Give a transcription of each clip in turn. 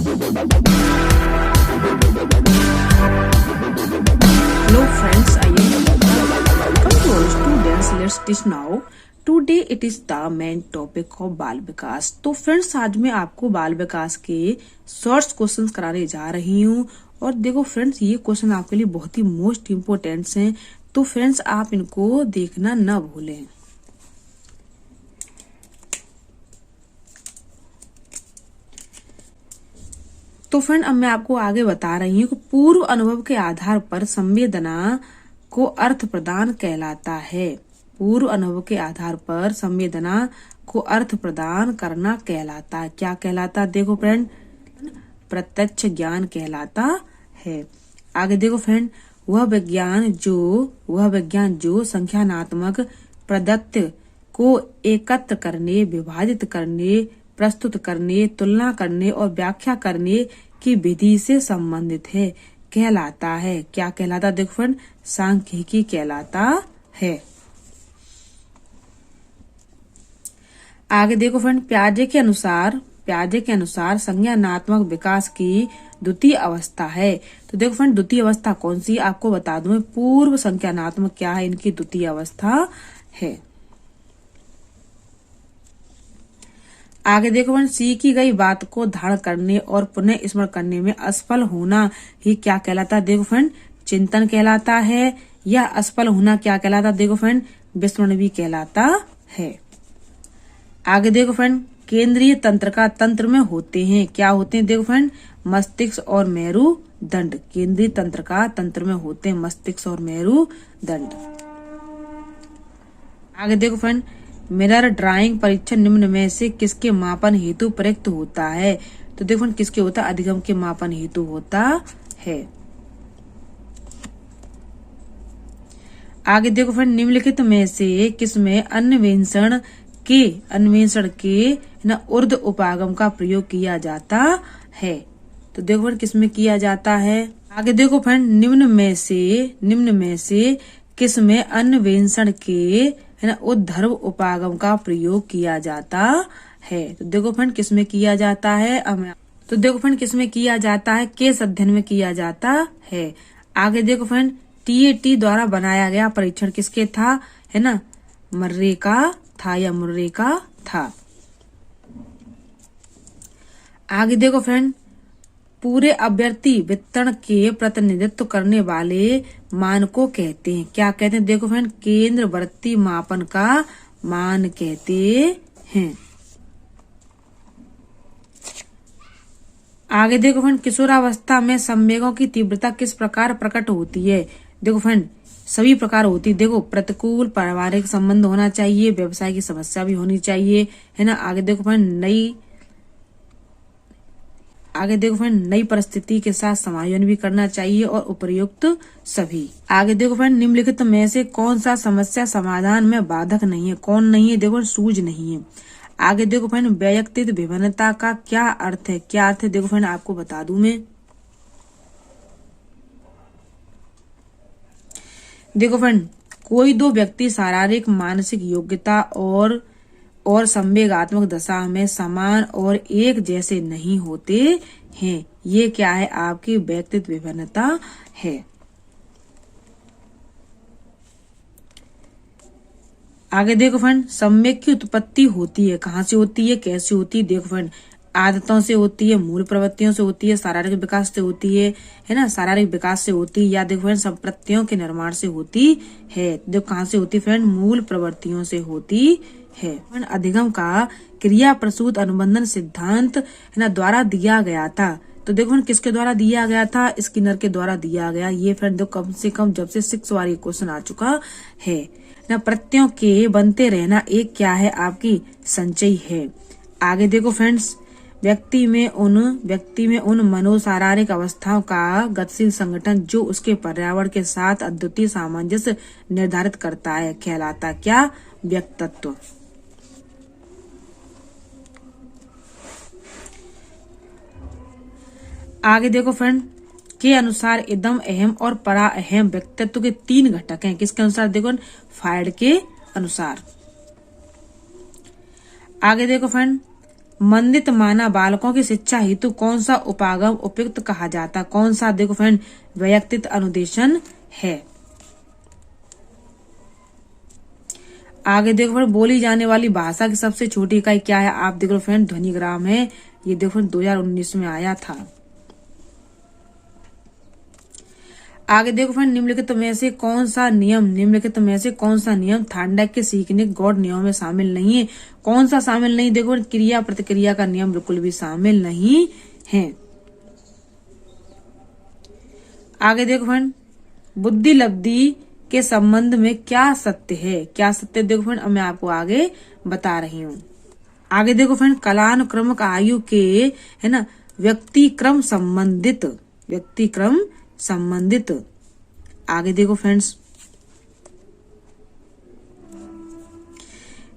Hello friends, I am Namrata. Welcome to all students. Let's teach now. Today it is the main topic of बाल विकास। तो friends आज मैं आपको बाल विकास के शॉर्ट्स क्वेश्चंस कराने जा रही हूँ। और देखो फ्रेंड्स ये क्वेश्चन आपके लिए बहुत ही मोस्ट इम्पोर्टेंट्स हैं, तो फ्रेंड्स आप इनको देखना न भूलें। तो फ्रेंड अब मैं आपको आगे बता रही हूँ कि पूर्व अनुभव के आधार पर संवेदना को अर्थ प्रदान कहलाता है। पूर्व अनुभव के आधार पर संवेदना को अर्थ प्रदान करना कहलाता है। क्या कहलाता है? देखो फ्रेंड, प्रत्यक्ष ज्ञान कहलाता है। आगे देखो फ्रेंड, वह विज्ञान जो संख्यानात्मक पदार्थ को एकत्र करने, विभाजित करने, प्रस्तुत करने, तुलना करने और व्याख्या करने की विधि से संबंधित है कहलाता है। क्या कहलाता? देखो फ्रेंड, सांख्यिकी कहलाता है। आगे देखो फ्रेंड, प्याजे के अनुसार संज्ञानात्मक विकास की द्वितीय अवस्था है। तो देखो फ्रेंड, द्वितीय अवस्था कौन सी आपको बता दूं, पूर्व संज्ञानात्मक क्या है, इनकी द्वितीय अवस्था है। आगे देखो फ्रेंड, सीखी गई बात को धारण करने और पुनः स्मरण करने में असफल होना ही क्या कहलाता है? देखो फ्रेंड, चिंतन कहलाता है। या असफल होना क्या कहलाता? देखो फ्रेंड, विस्मरण भी कहलाता है। आगे देखो फ्रेंड, केंद्रीय तंत्र का तंत्र में होते हैं, क्या होते हैं? देखो फ्रेंड, मस्तिष्क और मेरुदंड। केंद्रीय तंत्र का तंत्र में होते हैं मस्तिष्क और मेरुदंड। आगे देखो फ्रेंड, मिरर ड्राइंग परीक्षण निम्न में से किसके मापन हेतु प्रयुक्त होता है? तो देखो फ्रेंड, किसके होता है? अधिगम के मापन हेतु होता है। आगे देखो फ्रेंड, निम्नलिखित में से किसमें अन्वेषण के न ऊर्ध्व उपागम का प्रयोग किया जाता है? तो देखो फ्रेंड, किसमें किया जाता है? आगे देखो फ्रेंड, निम्न में से किसमें अन्वेषण के है ना ऊर्ध्व उपागम का प्रयोग किया जाता है? तो देखो फ्रेंड, किसमें किया जाता है? तो देखो फ्रेंड, किसमें किया जाता है? केस अध्ययन में किया जाता है। आगे देखो फ्रेंड, टीएटी द्वारा बनाया गया परीक्षण किसके था? है ना, मुर्रे का था। आगे देखो फ्रेंड, पूरे अभ्यर्थी वितरण के प्रतिनिधित्व करने वाले मान को कहते हैं, क्या कहते हैं? देखो फ्रेंड, केंद्रवर्ती मापन का मान कहते हैं। आगे देखो फ्रेंड, किशोरावस्था में संवेगों की तीव्रता किस प्रकार प्रकट होती है? देखो फ्रेंड, सभी प्रकार होती है। देखो, प्रतिकूल पारिवारिक संबंध होना चाहिए, व्यवसाय की समस्या भी होनी चाहिए, है ना। आगे देखो फ्रेंड, नई परिस्थिति के साथ समायोजन भी करना चाहिए और उपयुक्त सभी। आगे देखो फ्रेंड, निम्नलिखित में से कौन सा समस्या समाधान में बाधक नहीं है? कौन नहीं है? देखो, सूझ नहीं है। आगे देखो फ्रेंड, वैयक्तिक विभिन्नता का क्या अर्थ है? देखो फ्रेंड, आपको बता दूं मैं। देखो फ्रेंड, कोई दो व्यक्ति शारीरिक मानसिक योग्यता और संवेगात्मक दशा में समान और एक जैसे नहीं होते हैं, ये क्या है? आपकी व्यक्तित्व विभिन्नता है। आगे देखो फ्रेंड, संवेग की उत्पत्ति होती है, कहाँ से होती है, कैसे होती है? देखो फ्रेंड, आदतों से होती है, मूल प्रवृत्तियों से होती है, शारीरिक विकास से होती है ना, शारीरिक विकास से होती है, या देखो फ्रेंड संप्रत्तियों के निर्माण से होती है। देखो कहाँ से होती है फ्रेंड? मूल प्रवृत्तियों से होती है। अधिगम का क्रिया प्रसूत अनुबंधन सिद्धांत है ना द्वारा दिया गया था। तो देखो फ्रेंड, किसके द्वारा दिया गया था? स्किनर के द्वारा दिया गया। ये फ्रेंड देखो, कम से कम जब से 6 बार ये क्वेश्चन आ चुका है ना। प्रत्ययों के बनते रहना एक क्या है? आपकी संचय है। आगे देखो फ्रेंड्स, व्यक्ति में उन मनोशारीरिक अवस्थाओं का गतिशील संगठन जो उसके पर्यावरण के साथ अद्वितीय सामंजस्य निर्धारित करता है कहलाता क्या? व्यक्तित्व। आगे देखो फ्रेंड, के अनुसार इदम अहम और परा अहम व्यक्तित्व के 3 घटक हैं। किसके अनुसार? देखो, फ्रायड के अनुसार। आगे देखो फ्रेंड, मंदित माना बालकों की शिक्षा हेतु कौन सा उपागम उपयुक्त कहा जाता? कौन सा? देखो फ्रेंड, वैयक्तिक अनुदेशन है। आगे देखो फ्रेंड, बोली जाने वाली भाषा की सबसे छोटी इकाई क्या है? आप देखो फ्रेंड, ध्वनिग्राम है। ये देखो फ्रेंड 2019 में आया था। आगे देखो फ्रेंड, निम्नलिखित में से कौन सा नियम थार्डक के सीखने गौड़ नियमों में शामिल नहीं है? कौन सा शामिल नहीं? देखो क्रिया प्रतिक्रिया का नियम बिल्कुल भी शामिल नहीं है। आगे देखो फ्रेंड, बुद्धि लब्धि के संबंध में क्या सत्य है? क्या सत्य? देखो फ्रेंड, अब मैं आपको आगे बता रही हूँ। आगे देखो फ्रेंड, कालानुक्रमिक आयु के है ना व्यक्तिक्रम संबंधित। आगे देखो फ्रेंड्स,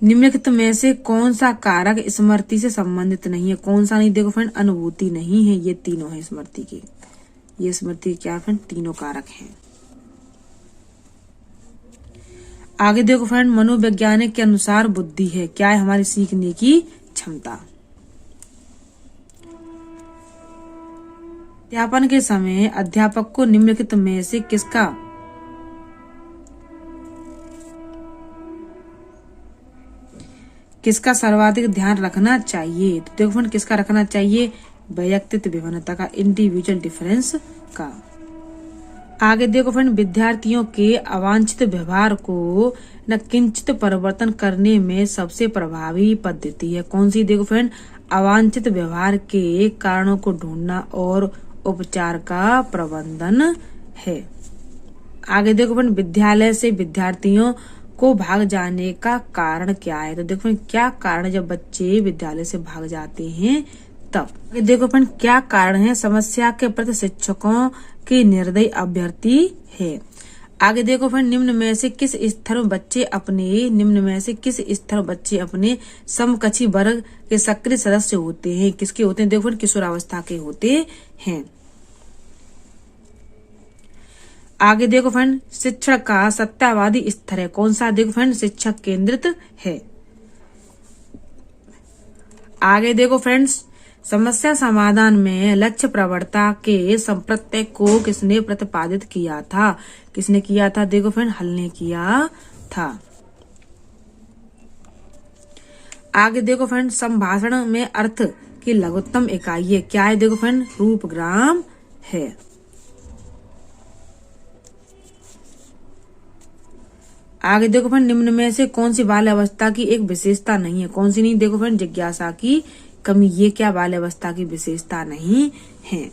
निम्नलिखित में से कौन सा कारक स्मृति से संबंधित नहीं है? कौन सा नहीं? देखो फ्रेंड, अनुभूति नहीं है। ये तीनों है स्मृति के। ये स्मृति के क्या फ्रेंड? तीनों कारक हैं। आगे देखो फ्रेंड, मनोवैज्ञानिक के अनुसार बुद्धि है क्या? है हमारी सीखने की क्षमता। अध्यापन के समय अध्यापक को निम्नलिखित में से किसका सर्वाधिक ध्यान रखना चाहिए? तो देखो फ्रेंड, किसका रखना चाहिए? वैयक्तिक विभिन्नता का, इंडिविजुअल डिफरेंस का। आगे देखो फ्रेंड, विद्यार्थियों के अवांछित व्यवहार को न किंचित परिवर्तन करने में सबसे प्रभावी पद्धति है कौन सी? देखो फ्रेंड, अवांछित व्यवहार के कारणों को ढूंढना और उपचार का प्रबंधन है। आगे देखो फ्रेंड, विद्यालय से विद्यार्थियों को भाग जाने का कारण क्या है? तो देखो फ्रेंड, क्या कारण जब बच्चे विद्यालय से भाग जाते हैं तब। आगे देखो फ्रेंड, क्या कारण है? समस्या के प्रति शिक्षकों की निर्दयी अभ्यर्थी है। आगे देखो फ्रेंड, निम्न में से किस स्तर बच्चे अपने समकक्षी वर्ग के सक्रिय सदस्य होते हैं? किसके होते हैं? देखो फ्रेंड, किशोरावस्था के होते हैं। आगे देखो फ्रेंड, शिक्षण का सत्तावादी स्तर है कौन सा? देखो फ्रेंड, शिक्षक केंद्रित है। आगे देखो फ्रेंड्स, समस्या समाधान में लक्ष्य प्रवणता के संप्रत्यय को किसने प्रतिपादित किया था? किसने किया था? देखो फ्रेंड, हल ने किया था। आगे देखो फ्रेंड, संभाषण में अर्थ की लघुत्तम इकाई है क्या है? देखो फ्रेंड, रूपग्राम है। आगे देखो फ्रेंड, निम्न में से कौन सी बाल अवस्था की एक विशेषता नहीं है? कौन सी नहीं? देखो फ्रेंड, जिज्ञासा की कमी। ये क्या बाल अवस्था की विशेषता नहीं है?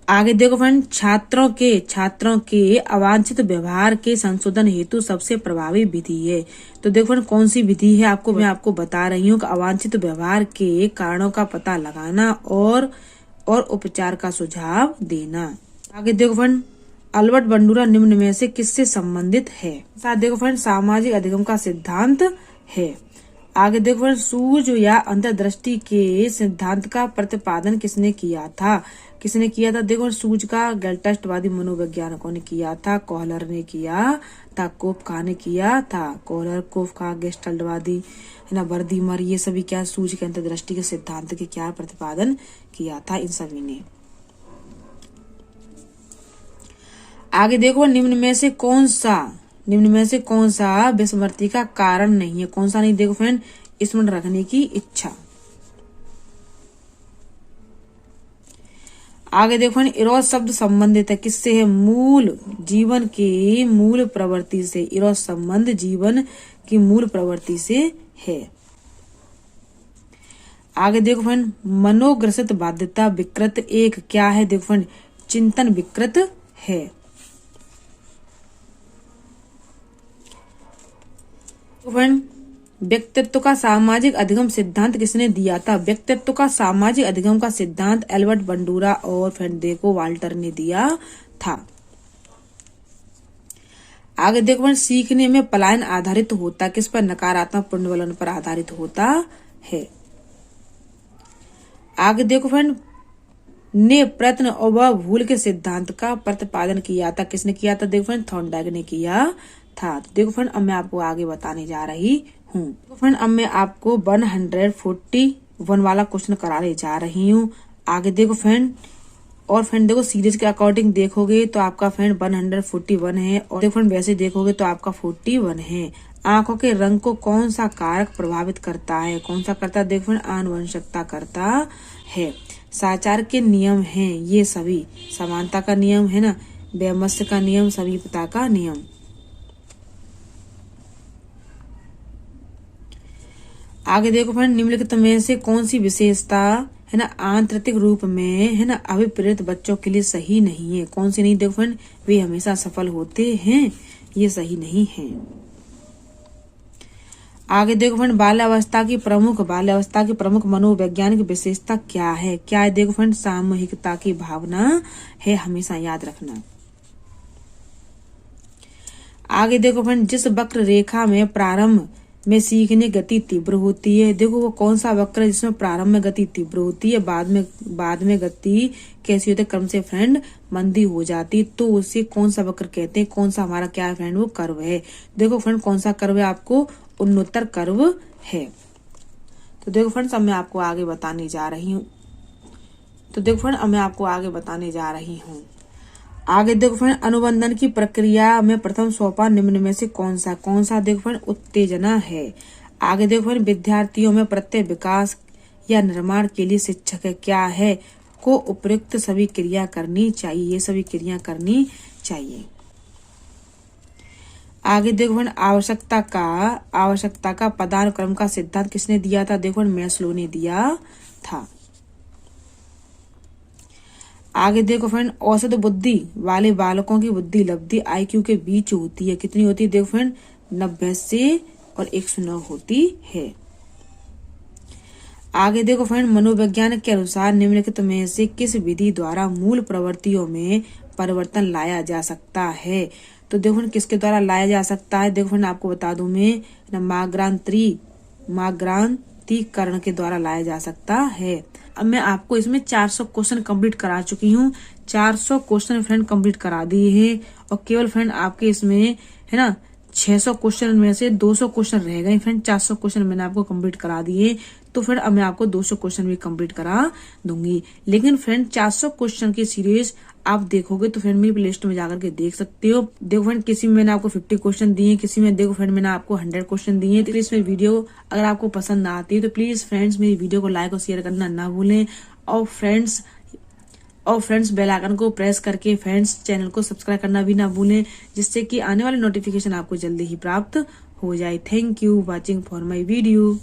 आगे देखो फ्रेंड, छात्रों के अवांछित व्यवहार के संशोधन हेतु सबसे प्रभावी विधि है। तो देखो फ्रेंड, कौन सी विधि है? मैं आपको बता रही हूँ कि अवांछित व्यवहार के कारणों का पता लगाना और उपचार का सुझाव देना। आगे देखो फ्रेंड, अल्बर्ट बंडूरा निम्न में से किससे संबंधित है? साथ देखो फ्रेंड, सामाजिक अधिगम का सिद्धांत है। आगे देखो फ्रेंड, सूझ या अंतर्दृष्टि के सिद्धांत का प्रतिपादन किसने किया था? देखो सूझ का गेल्टस्टवादी मनोवैज्ञानिकों ने किया था। कोहलर ने किया था। कोफका ने किया था। कोहलर, कोफका, गेस्टल्टवादी है ना, वर्दीमर, ये सभी क्या सूझ के अंतर्दृष्टि के सिद्धांत के क्या प्रतिपादन किया था इन सभी ने। आगे देखो, निम्न में से कौन सा विस्मृति का कारण नहीं है? कौन सा नहीं? देखो फ्रेंड, स्मरण रखने की इच्छा। आगे देखो फ्रेंड, इरोस शब्द संबंधित है किससे है? जीवन की मूल प्रवृत्ति से। इरोस संबंध जीवन की मूल प्रवृत्ति से है। आगे देखो फ्रेंड, मनोग्रसित बाध्यता विकृत एक क्या है? देखो फ्रेंड, चिंतन विकृत है। फ्रेंड, व्यक्तित्व का सामाजिक अधिगम सिद्धांत किसने दिया था? व्यक्तित्व का सामाजिक अधिगम का सिद्धांत एल्बर्ट बंडूरा और फ्रेंड देखो वाल्टर ने दिया था। आगे देखो फ्रेंड, सीखने में पलायन आधारित होता किस पर? नकारात्मक पुनर्वलन पर आधारित होता है। आगे देखो फ्रेंड, ने प्रयत्न और वह भूल के सिद्धांत का प्रतिपादन किया था। किसने किया था? देखो फ्रेंड थॉर्नडाइक ने किया था। तो देखो फ्रेंड अब मैं आपको आगे बताने जा रही हूँ। तो फ्रेंड अब मैं आपको 141 वाला क्वेश्चन कराने जा रही हूँ। आगे देखो फ्रेंड, और फ्रेंड देखो सीरीज के अकॉर्डिंग देखोगे तो आपका फ्रेंड 141 है, और देखो फ्रेंड वैसे देखोगे तो आपका 41 है। आंखों के रंग को कौन सा कारक प्रभावित करता है? कौन सा करता है? देखो फ्रेंड आनुवंशिकता करता है। साचार के नियम हैं ये सभी, समानता का नियम है ना, वैमनस्य का नियम, समीपता का नियम। आगे देखो फ्रेंड, निम्नलिखित में से कौन सी विशेषता है ना आंतरिक रूप में है ना अभिप्रेरित बच्चों के लिए सही नहीं है? कौन सी नहीं? देखो फ्रेंड वे हमेशा सफल होते हैं, ये सही नहीं है। आगे देखो फ्रेंड, बाल्यावस्था की प्रमुख मनोवैज्ञानिक विशेषता क्या है? क्या है? देखो फ्रेंड सामूहिकता की भावना है, हमेशा याद रखना। आगे देखो फ्रेंड, जिस वक्र रेखा में प्रारंभ में सीखने गति तीव्र होती है, देखो वो कौन सा वक्र है जिसमें प्रारंभ में गति तीव्र होती है, बाद में गति कैसी होती है? क्रम से फ्रेंड मंदी हो जाती, तो उसे कौन सा वक्र कहते हैं? कौन सा हमारा क्या है फ्रेंड? वो कर्व है। देखो फ्रेंड कौन सा कर्व है? आपको उन्नोत्तर कर्व है। तो देखो फ्रेंड्स अब मैं आपको आगे बताने जा रही हूँ। आगे देखो फ्रेंड, अनुबंधन की प्रक्रिया में प्रथम सोपान निम्न में से कौन सा? देखो फ्रेंड उत्तेजना है। आगे देखो फ्रेंड, विद्यार्थियों में प्रत्यय विकास या निर्माण के लिए शिक्षक है क्या है? को उपयुक्त सभी क्रिया करनी चाहिए, ये सभी क्रिया करनी चाहिए। आगे देखो फ्रेंड, आवश्यकता का पदानुक्रम का सिद्धांत किसने दिया था? देखो मैस्लो ने दिया था। आगे देखो फ्रेंड, औसत बुद्धि वाले बालकों की बुद्धि लब्धि IQ के बीच होती है, कितनी होती है? देखो फ्रेंड 90 से और 109 होती है। आगे देखो फ्रेंड, मनोवैज्ञानिक के अनुसार निम्नलिखित में से किस विधि द्वारा मूल प्रवृत्तियों में परिवर्तन लाया जा सकता है? तो देखो फ्रेंड किसके द्वारा लाया जा सकता है? देखो फ्रेंड आपको बता दूं मैं, माग्रांतीकरण के द्वारा लाया जा सकता है। अब मैं आपको इसमें 400 क्वेश्चन कंप्लीट करा चुकी हूँ। 400 क्वेश्चन फ्रेंड कंप्लीट करा दिए हैं, और केवल फ्रेंड आपके इसमें है ना 600 क्वेश्चन में से 200 क्वेश्चन रह गए फ्रेंड। 400 क्वेश्चन मैंने आपको कंप्लीट करा दिए, तो फ्रेंड अब मैं आपको 200 क्वेश्चन भी कंप्लीट करा दूंगी। लेकिन फ्रेंड 400 क्वेश्चन की सीरीज आप देखोगे तो फ्रेंड मेरी प्लेलिस्ट में जाकर के देख सकते हो। देखो फ्रेंड किसी में मैंने आपको 50 क्वेश्चन दिए, किसी में देखो फ्रेंड मैंने आपको 100 क्वेश्चन दिए। तो प्लीज मेरी वीडियो अगर आपको पसंद आती है तो प्लीज फ्रेंड्स मेरी वीडियो को लाइक और शेयर करना ना भूलें, और फ्रेंड्स बेल आइकन को प्रेस करके फ्रेंड्स चैनल को सब्सक्राइब करना भी ना भूलें, जिससे कि आने वाले नोटिफिकेशन आपको जल्दी ही प्राप्त हो जाए। Thank you watching for my video.